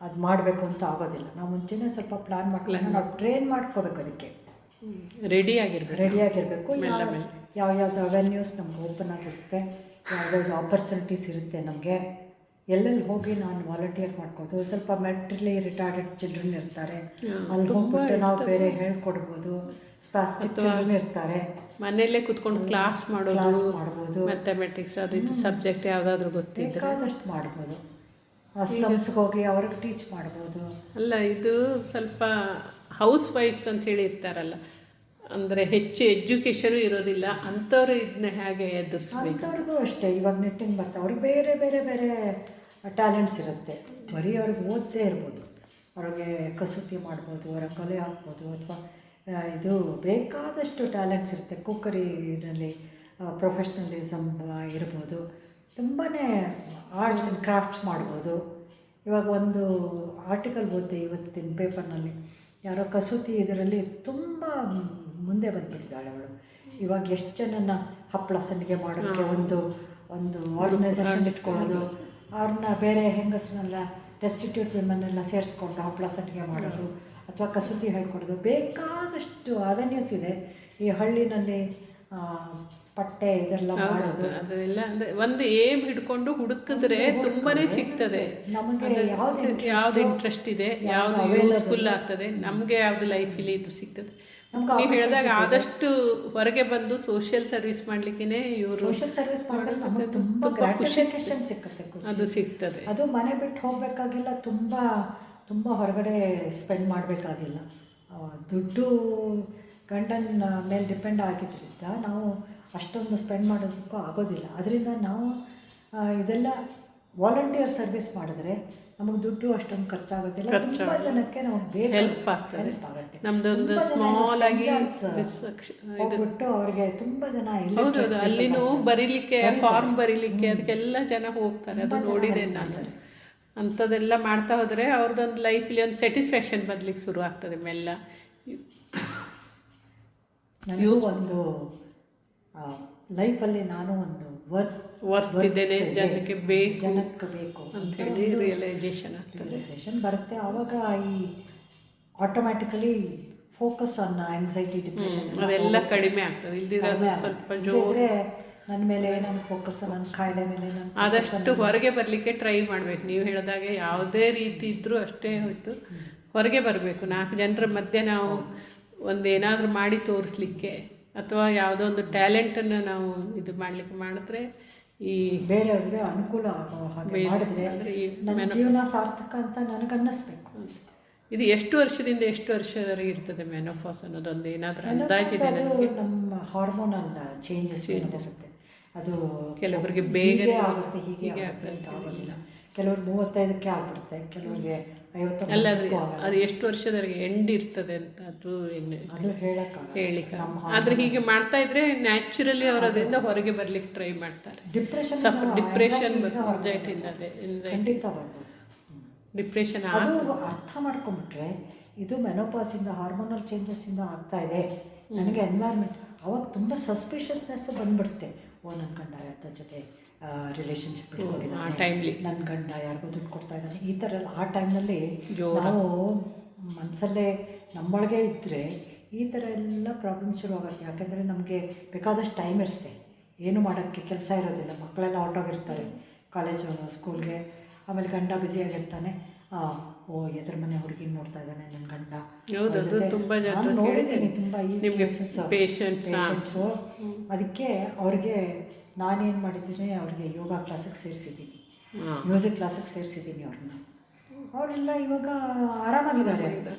ಅದು ಮಾಡಬೇಕು ಅಂತ ಆಗೋದಿಲ್ಲ. ನಾವು ಮುಂಚೆನೇ ಸ್ವಲ್ಪ ಪ್ಲ್ಯಾನ್ ಮಾಡ್ಕೊಂಡು ನಾವು ಟ್ರೈನ್ ಮಾಡ್ಕೋಬೇಕು. ಅದಕ್ಕೆ ರೆಡಿಯಾಗಿರಬೇಕು. ಯಾವ್ಯಾವ್ದು ಅವೆನ್ಯೂಸ್ ನಮ್ಗೆ ಓಪನ್ ಆಗಿರುತ್ತೆ, ಯಾವ್ಯಾವ್ದು ಆಪರ್ಚುನಿಟೀಸ್ ಇರುತ್ತೆ ನಮಗೆ, ಎಲ್ಲೆಲ್ಲಿ ಹೋಗಿ ನಾನು ವಾಲಂಟಿಯರ್ ಮಾಡ್ಕೋದು. ಸ್ವಲ್ಪ ಮೆಂಟಲಿ ರಿಟಾರ್ಡೆಡ್ ಚಿಲ್ಡ್ರನ್ ಇರ್ತಾರೆ, ಅಲ್ಲಿ ಹೋಗ್ಬಿಟ್ಟು ನಾವು ಬೇರೆ ಹೇಳ್ಕೊಡ್ಬೋದು. ಸ್ಪಾಸ್ಟಿಕ್ ಚಿಲ್ಡ್ರನ್ ಇರ್ತಾರೆ, ಮನೆಯಲ್ಲೇ ಕೂತ್ಕೊಂಡು ಕ್ಲಾಸ್ ಮಾಡ್ಬೋದು. ಮ್ಯಾಥಮೆಟಿಕ್ಸ್ ಅದು ಇದು ಸಬ್ಜೆಕ್ಟ್ ಯಾವುದಾದ್ರೂ ಗೊತ್ತಿದ್ದರೆ ಬೇಕಾದಷ್ಟು ಮಾಡ್ಬೋದು. ಸ್ಲಮ್ಸ್ಗೆ ಹೋಗಿ ಅವ್ರಿಗೆ ಟೀಚ್ ಮಾಡ್ಬೋದು. ಅಲ್ಲ, ಇದು ಸ್ವಲ್ಪ ಹೌಸ್ ವೈಫ್ಸ್ ಅಂತ ಹೇಳಿ ಇರ್ತಾರಲ್ಲ, ಅಂದರೆ ಹೆಚ್ಚು ಎಜುಕೇಷನು ಇರೋದಿಲ್ಲ ಅಂಥವ್ರು ಇದನ್ನ ಹೇಗೆ ಎದುರಿಸ್ಬೇಕು? ಅಂಥವ್ರಿಗೂ ಅಷ್ಟೇ ಇವಾಗ ನೆಟ್ಟಿಂಗ್ ಬರ್ತಾರೆ, ಅವ್ರಿಗೆ ಬೇರೆ ಬೇರೆ ಬೇರೆ ಟ್ಯಾಲೆಂಟ್ಸ್ ಇರುತ್ತೆ. ಬರೀ ಅವ್ರಿಗೆ ಓದದೇ ಇರ್ಬೋದು, ಅವ್ರಿಗೆ ಕಸೂತಿ ಮಾಡ್ಬೋದು, ರಂಗೋಲಿ ಹಾಕ್ಬೋದು, ಅಥವಾ ಇದು ಬೇಕಾದಷ್ಟು ಟ್ಯಾಲೆಂಟ್ಸ್ ಇರುತ್ತೆ. ಕುಕ್ಕರಿನಲ್ಲಿ ಪ್ರೊಫೆಷ್ನಲಿಸಮ್ ಇರ್ಬೋದು, ತುಂಬಾ ಆರ್ಟ್ಸ್ ಆ್ಯಂಡ್ ಕ್ರಾಫ್ಟ್ಸ್ ಮಾಡ್ಬೋದು. ಇವಾಗ ಒಂದು ಆರ್ಟಿಕಲ್ ಓದಿದೆ ಇವತ್ತಿನ ಪೇಪರ್ನಲ್ಲಿ, ಯಾರೋ ಕಸೂತಿ ಇದರಲ್ಲಿ ತುಂಬ ಮುಂದೆ ಬಂದುಬಿಟ್ಟಿದ್ದಾಳೆ ಅವಳು. ಇವಾಗ ಎಷ್ಟು ಜನನ ಹಪ್ಪಳ ಸಂಡಿಗೆ ಮಾಡೋಕ್ಕೆ ಒಂದು ಆರ್ಗನೈಸೇಷನ್ ಇಟ್ಕೊಳ್ಳೋದು, ಅವ್ರನ್ನ ಬೇರೆ ಹೆಂಗಸರನ್ನೆಲ್ಲ ಡೆಸ್ಟಿಟ್ಯೂಟ್ ವಿಮೆನ್ನೆಲ್ಲ ಸೇರಿಸ್ಕೊಂಡು ಹಪ್ಪಳ ಸಂಡಿಗೆ ಮಾಡೋದು ಅಥವಾ ಕಸೂತಿ ಹೇಳ್ಕೊಡೋದು, ಬೇಕಾದಷ್ಟು ಅವೆನ್ಯೂಸ್ ಇದೆ ಈ ಹಳ್ಳಿನಲ್ಲಿ. ಪಟ್ಟೆ ಇದೆಲ್ಲ ಮಾಡೋದು, ಅದೆಲ್ಲ ಅಂದರೆ ಒಂದು ಏಮ್ ಹಿಡ್ಕೊಂಡು ಹುಡುಕಿದ್ರೆ ತುಂಬಾ ಸಿಗ್ತದೆ. ನಮಗೆ ಯಾವ್ದು ಇಂಟ್ರೆಸ್ಟ್ ಇದೆ, ಯಾವುದು ಯೂಸ್ಫುಲ್ ಆಗ್ತದೆ, ನಮಗೆ ಯಾವುದು ಲೈಫಲ್ಲಿ ಇದು ಸಿಗ್ತದೆ. ನೀವು ಹೇಳಿದಾಗ ಆದಷ್ಟು ಹೊರಗೆ ಬಂದು ಸೋಷಿಯಲ್ ಸರ್ವಿಸ್ ಮಾಡಲಿಕ್ಕೆ ಇವರು ಸೋಷಿಯಲ್ ಸರ್ವಿಸ್ ಮಾಡಿದ್ರೆ ನಮಗೆ ತುಂಬ ಗ್ರಾಟಿಫಿಕೇಷನ್ ಸಿಕ್ಕತ್ತೆ, ಅದು ಸಿಗ್ತದೆ. ಅದು ಮನೆ ಬಿಟ್ಟು ಹೋಗಬೇಕಾಗಿಲ್ಲ, ತುಂಬ ಹೊರಗಡೆ ಸ್ಪೆಂಡ್ ಮಾಡಬೇಕಾಗಿಲ್ಲ. ದುಡ್ಡು ಗಂಡನ ಮೇಲೆ ಡಿಪೆಂಡ್ ಆಗಿದ್ದರಿಂದ ನಾವು ಅಷ್ಟೊಂದು ಸ್ಪೆಂಡ್ ಮಾಡೋದಕ್ಕೂ ಆಗೋದಿಲ್ಲ. ಅದರಿಂದ ನಾವು ಇದೆಲ್ಲ ವಾಲಂಟಿಯರ್ ಸರ್ವಿಸ್ ಮಾಡಿದ್ರೆ ನಮಗೆ ದುಡ್ಡು ಅಷ್ಟೊಂದು ಖರ್ಚಾಗೋದಿಲ್ಲ. ತುಂಬ ಜನಕ್ಕೆ ನಮಗೆ ಬೇಗ ಹೆಲ್ಪ್ ಆಗುತ್ತೆ. ನಮ್ಮದೊಂದು ಸ್ಮಾಲ್ ಆಗಿ ಹೋಗ್ಬಿಟ್ಟು ಅವ್ರಿಗೆ ತುಂಬ ಜನ ಹೌದು, ಅಲ್ಲಿನೂ ಬರೀಲಿಕ್ಕೆ ಫಾರ್ಮ್ ಬರೀಲಿಕ್ಕೆ ಅದಕ್ಕೆಲ್ಲ ಜನ ಹೋಗ್ತಾರೆ. ಅದು ನೋಡಿದೆ ನಾನು. ಅಂಥದ್ದೆಲ್ಲ ಮಾಡ್ತಾ ಹೋದರೆ ಅವ್ರದ್ದೊಂದು ಲೈಫಲ್ಲಿ ಒಂದು ಸ್ಯಾಟಿಸ್ಫ್ಯಾಕ್ಷನ್ ಬದಲಿಕ್ಕೆ ಶುರು ಆಗ್ತದೆ ಮೆಲ್ಲ. ನನಗೂ ಒಂದು ಲೈಫಲ್ಲಿ ನಾನು ಒಂದು ವರ್ತ್ ಇದ್ದೇನೆ, ಜನಕ್ಕೆ ಬೇಕು ಅಂತ ಹೇಳಿ ರಿಯಲೈಸೇಷನ್ ಬರುತ್ತೆ. ಆವಾಗ ಈ automatically focus on anxiety, depression ಅದೆಲ್ಲ ಕಡಿಮೆ ಆಗ್ತದೆ. ಇಲ್ದಿರೋದು ಸ್ವಲ್ಪ ಜೋರೆ ನನ್ನ ಮೇಲೆ ನನ್ನ ಫೋಕಸ್, ನನ್ನ ಕಾಯಿಲೆ ಮೇಲೆ ಆದಷ್ಟು ಹೊರಗೆ ಬರಲಿಕ್ಕೆ ಟ್ರೈ ಮಾಡಬೇಕು. ನೀವು ಹೇಳಿದಾಗೆ ಯಾವುದೇ ರೀತಿ ಇದ್ದರೂ ಅಷ್ಟೇ ಹೋಯ್ತು, ಹೊರಗೆ ಬರಬೇಕು. 4 ಜನರ ಮಧ್ಯೆ ನಾವು ಒಂದೇನಾದರೂ ಮಾಡಿ ತೋರಿಸ್ಲಿಕ್ಕೆ ಅಥವಾ ಯಾವುದೋ ಒಂದು ಟ್ಯಾಲೆಂಟನ್ನು ನಾವು ಇದು ಮಾಡಿದ್ರೆ ಈ ಬೇರೆಯವ್ರಿಗೆ ಅನುಕೂಲ ಆಗೋ ಹಾಗೆ ಮಾಡಿದ್ರೆ ನನ್ನ ಜೀವನ ಸಾರ್ಥಕ ಅಂತ ನನಗೆ ಅನ್ನಿಸ್ಬೇಕು. ಇದು ಎಷ್ಟು ವರ್ಷದಿಂದ ಎಷ್ಟು ವರ್ಷದವರೆಗೆ ಇರ್ತದೆ ಮೆನೋಪಾಸ್ ಅನ್ನೋದೊಂದು ಏನಾದರೂ ಅಂದಾಜಿದೆ? ನಮ್ಮ ಹಾರ್ಮೋನಲ್ ಚೇಂಜಸ್ ಆಗುತ್ತೆ. ಅದು ಕೆಲವರಿಗೆ ಬೇಗ ಆಗುತ್ತೆ, ಹೀಗೆ ಆಗುತ್ತೆ ಅಂತ ಆಗೋದಿಲ್ಲ. ಕೆಲವ್ರು 35ಕ್ಕೆ ಆಗ್ಬಿಡುತ್ತೆ, ಕೆಲವರಿಗೆ 50. ಅಲ್ಲ, ಅದು ಎಷ್ಟು ವರ್ಷದವರೆಗೆ ಎಂಡ್ ಇರ್ತದೆ ಅಂತ ಅದು ಹೇಳಿಕ. ಆದರೆ ಹೀಗೆ ಮಾಡ್ತಾ ಇದ್ರೆ ನ್ಯಾಚುರಲಿ ಅವರು ಅದರಿಂದ ಹೊರಗೆ ಬರ್ಲಿಕ್ಕೆ ಟ್ರೈ ಮಾಡ್ತಾರೆ. ಡಿಪ್ರೆಷನ್ ಖಂಡಿತ ಬರ್ಬೋದು. ಡಿಪ್ರೆಷನ್ ಅದು ಅರ್ಥ ಮಾಡ್ಕೊಂಡ್ಬಿಟ್ರೆ ಇದು ಮೆನೋಪಾಸಿಂದ ಹಾರ್ಮೋನಲ್ ಚೇಂಜಸ್ಸಿಂದ ಆಗ್ತಾ ಇದೆ ನನಗೆ ಎನ್ವೈರ್ಮೆಂಟ್, ಅವಾಗ ತುಂಬ ಸಸ್ಪಿಷಿಯಸ್ನೆಸ್ ಬಂದ್ಬಿಡುತ್ತೆ. ನನ್ನ ಗಂಡ ಯಾರ ಜೊತೆ ರಿಲೇಷನ್ಶಿಪ್ ಇಟ್ಕೊಂಡಿದ್ದಾನೆ, ನನ್ನ ಗಂಡ ಯಾರಿಗೂ ದುಡ್ಡು ಕೊಡ್ತಾ ಇದ್ದಾನೆ, ಈ ಥರ ಎಲ್ಲ. ಆ ಟೈಮ್ನಲ್ಲಿ ನಾವು ಮನಸ್ಸಲ್ಲೇ ನಮ್ಮೊಳಗೆ ಇದ್ದರೆ ಈ ಥರ ಎಲ್ಲ ಪ್ರಾಬ್ಲಮ್ಸ್ ಶುರು ಆಗುತ್ತೆ. ಯಾಕೆಂದರೆ ನಮಗೆ ಬೇಕಾದಷ್ಟು ಟೈಮ್ ಇರುತ್ತೆ, ಏನು ಮಾಡೋಕ್ಕೆ ಕೆಲಸ ಇರೋದಿಲ್ಲ, ಮಕ್ಕಳೆಲ್ಲ ಹೊರಟೋಗಿರ್ತಾರೆ ಕಾಲೇಜು ಸ್ಕೂಲ್ಗೆ. ಆಮೇಲೆ ಗಂಡ ಬ್ಯುಸಿಯಾಗಿರ್ತಾನೆ, ಎದುರ ಮನೆ ಹುಡುಗಿನ ನೋಡ್ತಾ ಇದ್ದಾನೆ ನನ್ನ ಗಂಡ. ನಾನು ನೋಡಿದ್ದೀನಿ ತುಂಬ ಈ ಪೇಷಂಟ್ಸು. ಅದಕ್ಕೆ ಅವ್ರಿಗೆ ನಾನೇನು ಮಾಡಿದ್ದೀನಿ, ಅವ್ರಿಗೆ ಯೋಗ ಕ್ಲಾಸಿಗೆ ಸೇರಿಸಿದ್ದೀನಿ, ಮ್ಯೂಸಿಕ್ ಕ್ಲಾಸಿಗೆ ಸೇರಿಸಿದ್ದೀನಿ ಅವ್ರನ್ನ. ಅವರೆಲ್ಲ ಇವಾಗ ಆರಾಮಾಗಿದ್ದಾರೆ.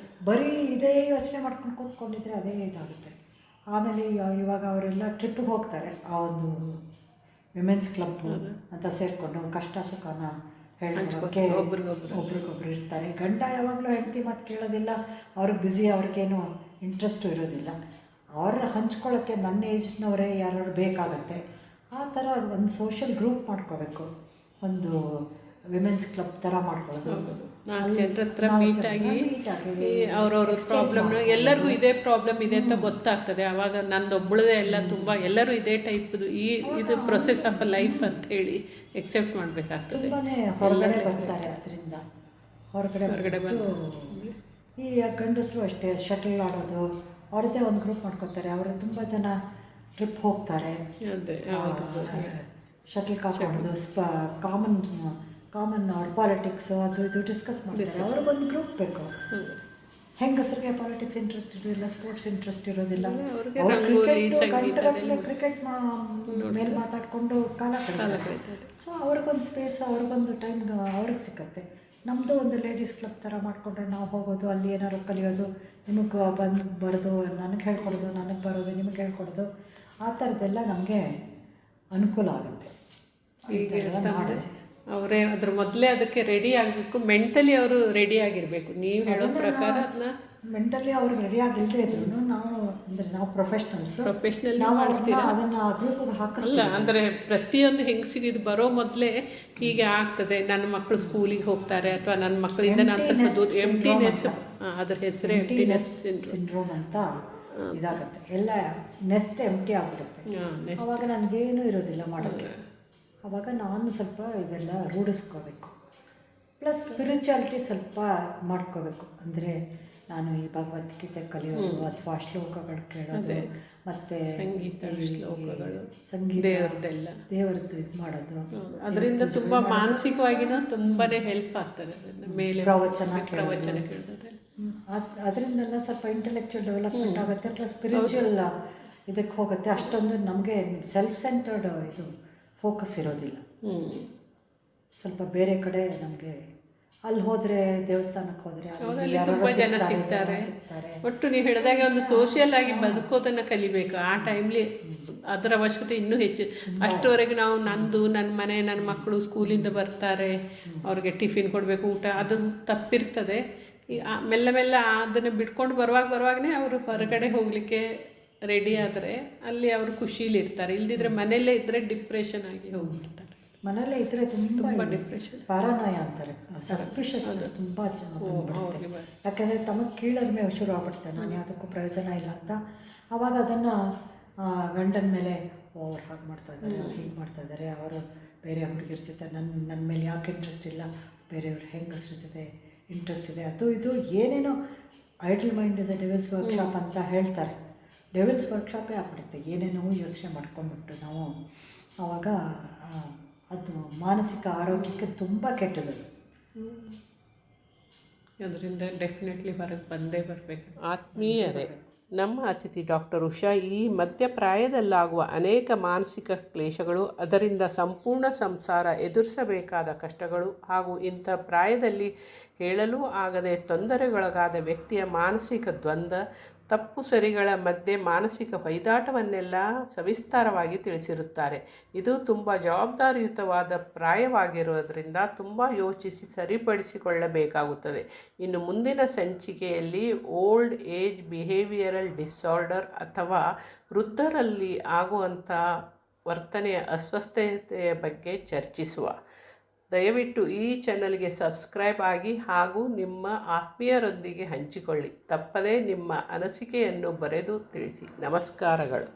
ಬರೀ ಇದೇ ಯೋಚನೆ ಮಾಡ್ಕೊಂಡು ಕೂತ್ಕೊಂಡಿದ್ರೆ ಅದೇ ಇದಾಗುತ್ತೆ. ಆಮೇಲೆ ಇವಾಗ ಅವರೆಲ್ಲ ಟ್ರಿಪ್ಪಿಗೆ ಹೋಗ್ತಾರೆ, ಆ ಒಂದು ವಿಮೆನ್ಸ್ ಕ್ಲಬ್ ಅಂತ ಸೇರಿಕೊಂಡು ಕಷ್ಟ ಸುಖನ ಹೇಳೋಕ್ಕೆ ಒಬ್ರಿಗೊಬ್ರು ಇರ್ತಾರೆ. ಗಂಡ ಯಾವಾಗಲೂ ಹೆಂಡತಿ ಮಾತು ಕೇಳೋದಿಲ್ಲ, ಅವ್ರಿಗೆ ಬ್ಯುಸಿ, ಅವ್ರಿಗೇನು ಇಂಟ್ರೆಸ್ಟು ಇರೋದಿಲ್ಲ. ಅವ್ರ ಹಂಚ್ಕೊಳ್ಳೋಕ್ಕೆ ನನ್ನ ಏಜ್ನವರೇ ಯಾರು ಬೇಕಾಗತ್ತೆ. ಆ ಥರ ಒಂದು ಸೋಷಿಯಲ್ ಗ್ರೂಪ್ ಮಾಡ್ಕೋಬೇಕು, ಒಂದು ವಿಮೆನ್ಸ್ ಕ್ಲಬ್ ಥರ ಮಾಡ್ಕೊಳ್ಳೋದು. 4 ಜನರ ಹತ್ರ ಮೀಟಾಗಿ ಅವ್ರವ್ರ ಪ್ರಾಬ್ಲಮ್ನ, ಎಲ್ಲರಿಗೂ ಇದೇ ಪ್ರಾಬ್ಲಮ್ ಇದೆ ಅಂತ ಗೊತ್ತಾಗ್ತದೆ. ಆವಾಗ ನಂದೊಬ್ಬಳದೇ ಎಲ್ಲ ತುಂಬ ಎಲ್ಲರೂ ಇದೇ ಟೈಪ್ದು ಇದು ಪ್ರೊಸೆಸ್ ಆಫ್ ಅ ಲೈಫ್ ಅಂತ ಹೇಳಿ ಎಕ್ಸೆಪ್ಟ್ ಮಾಡಬೇಕಾಗ್ತದೆ. ಹೊರಗಡೆ ಬರ್ತಾರೆ, ಅದರಿಂದ ಹೊರಗಡೆ ಬಂದು ಈ ಗಂಡಸರು ಅಷ್ಟೇ ಶಟಲ್ ಆಡೋದು, ಅವ್ರದ್ದೇ ಒಂದು ಗ್ರೂಪ್ ಮಾಡ್ಕೋತಾರೆ. ಅವರು ತುಂಬ ಜನ ಟ್ರಿಪ್ ಹೋಗ್ತಾರೆ, ಶಟಲ್ ಕಾಕ್ ಆಡೋದು, ಕಾಮನ್ ಅವ್ರ ಪಾಲಿಟಿಕ್ಸು ಅದು ಇದು ಡಿಸ್ಕಸ್ ಮಾಡ್ತಾರೆ. ಅವ್ರಿಗೊಂದು ಗ್ರೂಪ್ ಬೇಕು. ಹೆಂಗಸರಿಗೆ ಪಾಲಿಟಿಕ್ಸ್ ಇಂಟ್ರೆಸ್ಟ್ ಇರೋದಿಲ್ಲ, ಸ್ಪೋರ್ಟ್ಸ್ ಇಂಟ್ರೆಸ್ಟ್ ಇರೋದಿಲ್ಲ, ಕ್ರಿಕೆಟ್ ಮೇಲೆ ಮಾತಾಡಿಕೊಂಡು ಕಾಲ ಕಳೀತಾರೆ. ಸೊ ಅವ್ರಿಗೊಂದು ಸ್ಪೇಸ್, ಅವ್ರಿಗೊಂದು ಟೈಮ್ ಅವ್ರಿಗೆ ಸಿಕ್ಕತ್ತೆ. ನಮ್ಮದು ಒಂದು ಲೇಡೀಸ್ ಕ್ಲಬ್ ಥರ ಮಾಡಿಕೊಂಡ್ರೆ ನಾವು ಹೋಗೋದು ಅಲ್ಲಿ ಏನಾದ್ರು ಕಲಿಯೋದು, ನಿಮಗೆ ಬರೋದು ನನಗೆ ಹೇಳ್ಕೊಡೋದು, ನನಗೆ ಬರೋದು ನಿಮಗೆ ಹೇಳ್ಕೊಡೋದು, ಆ ಥರದ್ದೆಲ್ಲ ನಮಗೆ ಅನುಕೂಲ ಆಗುತ್ತೆ. ಅವರೇ ಅದ್ರ ಮೊದಲೇ ಅದಕ್ಕೆ ರೆಡಿ ಆಗಬೇಕು, ಮೆಂಟಲಿ ಅವರು ರೆಡಿ ಆಗಿರಬೇಕು. ನೀವು ಹೇಳೋ ಪ್ರಕಾರ ಅದನ್ನ ಮೆಂಟಲಿ ಅವ್ರಿಗೆ ರೆಡಿ ಆಗಿಲ್ಲದೆ ಇದ್ರು ನಾವು ಅಂದರೆ ನಾವು ಪ್ರೊಫೆಷ್ನಲ್ ನಾವು ಅದನ್ನು ಗ್ರೂಪಿಗೆ ಹಾಕಿಲ್ಲ. ಅಂದರೆ ಪ್ರತಿಯೊಂದು ಹೆಂಗಸಿಗೆ ಇದು ಬರೋ ಮೊದಲೇ ಹೀಗೆ ಆಗ್ತದೆ, ನನ್ನ ಮಕ್ಕಳು ಸ್ಕೂಲಿಗೆ ಹೋಗ್ತಾರೆ ಅಥವಾ ನನ್ನ ಮಕ್ಕಳಿಂದ ನಾನು ಸ್ವಲ್ಪ ಎಂಟಿನೆಸ್, ಅದ್ರ ಹೆಸರೇ ಎಂಟಿನೆಸ್ ಸಿಂಡ್ರೋಮ್ ಅಂತ ಇದಾಗುತ್ತೆ. ಎಲ್ಲ ನೆಸ್ಟ್ ಎಂಟಿ ಆಗಿಬಿಡುತ್ತೆ. ಅವಾಗ ನನಗೇನೂ ಇರೋದಿಲ್ಲ ಮಾಡೋಕ್ಕೆ. ಆವಾಗ ನಾನು ಸ್ವಲ್ಪ ಇದೆಲ್ಲ ರೂಢಿಸ್ಕೋಬೇಕು. ಪ್ಲಸ್ ಸ್ಪಿರಿಚುಯಾಲಿಟಿ ಸ್ವಲ್ಪ ಮಾಡ್ಕೋಬೇಕು. ಅಂದರೆ ನಾನು ಈ ಭಗವದ್ಗೀತೆ ಕಲಿಯೋದು ಅಥವಾ ಶ್ಲೋಕಗಳು ಕೇಳೋದು, ಮತ್ತು ಸಂಗೀತ ಶ್ಲೋಕಗಳು, ಸಂಗೀತ ದೇವರದ್ದು ಇದು ಮಾಡೋದು, ಅದರಿಂದ ತುಂಬ ಮಾನಸಿಕವಾಗಿನೂ ತುಂಬಾ ಹೆಲ್ಪ್ ಆಗ್ತದೆ. ಮೇಲೆ ಪ್ರವಚನ ಕೇಳೋದು, ಅದರಿಂದೆಲ್ಲ ಸ್ವಲ್ಪ ಇಂಟೆಲೆಕ್ಚುಯಲ್ ಡೆವಲಪ್ಮೆಂಟ್ ಆಗುತ್ತೆ. ಪ್ಲಸ್ ಸ್ಪಿರಿಚುವಲ್ ಇದಕ್ಕೆ ಹೋಗುತ್ತೆ. ಅಷ್ಟೊಂದು ನಮಗೆ ಸೆಲ್ಫ್ ಸೆಂಟರ್ಡ್ ಇದು ಫೋಕಸ್ ಇರೋದಿಲ್ಲ. ಸ್ವಲ್ಪ ಬೇರೆ ಕಡೆ ನಮಗೆ ಅಲ್ಲಿ ಹೋದರೆ, ದೇವಸ್ಥಾನಕ್ಕೆ ಹೋದರೆ ತುಂಬ ಜನ ಸಿಗ್ತಾರೆ. ಒಟ್ಟು ನೀವು ಹೇಳಿದಾಗ ಒಂದು ಸೋಷಿಯಲ್ ಆಗಿ ಬದುಕೋದನ್ನು ಕಲಿಬೇಕು. ಆ ಟೈಮ್ಲಿ ಅದರ ಅವಶ್ಯಕತೆ ಇನ್ನೂ ಹೆಚ್ಚು. ಅಷ್ಟರವರೆಗೆ ನಾವು ನನ್ನ ಮನೆ, ನನ್ನ ಮಕ್ಕಳು ಸ್ಕೂಲಿಂದ ಬರ್ತಾರೆ, ಅವ್ರಿಗೆ ಟಿಫಿನ್ ಕೊಡಬೇಕು, ಊಟ, ಅದು ತಪ್ಪಿರ್ತದೆ. ಮೆಲ್ಲ ಮೆಲ್ಲ ಅದನ್ನು ಬಿಟ್ಕೊಂಡು ಬರುವಾಗನೇ ಅವರು ಹೊರಗಡೆ ಹೋಗಲಿಕ್ಕೆ ರೆಡಿ ಆದರೆ ಅಲ್ಲಿ ಅವರು ಖುಷಿಲಿರ್ತಾರೆ. ಇಲ್ದಿದ್ರೆ ಮನೆಯಲ್ಲೇ ಇದ್ದರೆ ಡಿಪ್ರೆಷನ್ ಆಗಿ ಹೋಗ್ಬಿಡ್ತಾರೆ. ಮನೆಯಲ್ಲೇ ಇದ್ದರೆ ತುಂಬ ಡಿಪ್ರೆಷನ್, ಪ್ಯಾರಾನೋಯ ಅಂತಾರೆ, ಸಸ್ಪಿಷಸ್ನೆಸ್ ತುಂಬ ಚೆನ್ನಾಗಿ. ಯಾಕೆಂದರೆ ತಮಗೆ ಕೀಳರಿಮೆ ಶುರು ಆಗ್ಬಿಡ್ತಾರೆ, ನಾನು ಯಾವುದಕ್ಕೂ ಪ್ರಯೋಜನ ಇಲ್ಲ ಅಂತ. ಆವಾಗ ಅದನ್ನು ಗಂಡನ ಮೇಲೆ ಅವ್ರು ಹಾಗೆ ಮಾಡ್ತಾಯಿದ್ದಾರೆ, ಅವ್ರು ಹೀಗೆ ಮಾಡ್ತಾಯಿದ್ದಾರೆ, ಅವರು ಬೇರೆ ಹುಡುಗಿರ ಜೊತೆ ನನ್ನ ಮೇಲೆ ಯಾಕೆ ಇಂಟ್ರೆಸ್ಟ್ ಇಲ್ಲ, ಬೇರೆಯವ್ರ ಹೆಂಗಸ್ರ ಜೊತೆ ಇಂಟ್ರೆಸ್ಟ್ ಇದೆ, ಅದು ಇದು ಏನೇನೋ. Idle mind is a devil's workshop ಅಂತ ಹೇಳ್ತಾರೆ. ಡೆವಿಲ್ಸ್ ವರ್ಕ್ಶಾಪೇ ಆಗ್ಬಿಡುತ್ತೆ. ಏನೇನೋ ಯೋಚನೆ ಮಾಡ್ಕೊಂಡ್ಬಿಟ್ಟು ನಾವು ಆವಾಗ ಅದು ಮಾನಸಿಕ ಆರೋಗ್ಯಕ್ಕೆ ತುಂಬ ಕೆಟ್ಟದದು. ಅದರಿಂದ ಡೆಫಿನೆಟ್ಲಿ ಹೊರಗೆ ಬಂದೇ ಬರಬೇಕು. ಆತ್ಮೀಯರೇ, ನಮ್ಮ ಅತಿಥಿ ಡಾಕ್ಟರ್ ಉಷಾ ಈ ಮಧ್ಯಪ್ರಾಯದಲ್ಲಾಗುವ ಅನೇಕ ಮಾನಸಿಕ ಕ್ಲೇಶಗಳು, ಅದರಿಂದ ಸಂಪೂರ್ಣ ಸಂಸಾರ ಎದುರಿಸಬೇಕಾದ ಕಷ್ಟಗಳು ಹಾಗೂ ಇಂಥ ಪ್ರಾಯದಲ್ಲಿ ಹೇಳಲೂ ಆಗದೆ ತೊಂದರೆಗೊಳಗಾದ ವ್ಯಕ್ತಿಯ ಮಾನಸಿಕ ದ್ವಂದ್ವ, ತಪ್ಪು ಸರಿಗಳ ಮಧ್ಯೆ ಮಾನಸಿಕ ಹೊಯ್ದಾಟವನ್ನೆಲ್ಲ ಸವಿಸ್ತಾರವಾಗಿ ತಿಳಿಸಿರುತ್ತಾರೆ. ಇದು ತುಂಬ ಜವಾಬ್ದಾರಿಯುತವಾದ ಪ್ರಾಯವಾಗಿರುವುದರಿಂದ ತುಂಬ ಯೋಚಿಸಿ ಸರಿಪಡಿಸಿಕೊಳ್ಳಬೇಕಾಗುತ್ತದೆ. ಇನ್ನು ಮುಂದಿನ ಸಂಚಿಕೆಯಲ್ಲಿ ಓಲ್ಡ್ ಏಜ್ ಬಿಹೇವಿಯರಲ್ ಡಿಸಾರ್ಡರ್ ಅಥವಾ ವೃದ್ಧರಲ್ಲಿ ಆಗುವಂಥ ವರ್ತನೆಯ ಅಸ್ವಸ್ಥತೆಯ ಬಗ್ಗೆ ಚರ್ಚಿಸುವ. ದಯವಿಟ್ಟು ಈ ಚಾನಲ್ಗೆ ಸಬ್ಸ್ಕ್ರೈಬ್ ಆಗಿ ಹಾಗೂ ನಿಮ್ಮ ಆತ್ಮೀಯರೊಂದಿಗೆ ಹಂಚಿಕೊಳ್ಳಿ. ತಪ್ಪದೇ ನಿಮ್ಮ ಅನಿಸಿಕೆಯನ್ನು ಬರೆದು ತಿಳಿಸಿ. ನಮಸ್ಕಾರಗಳು.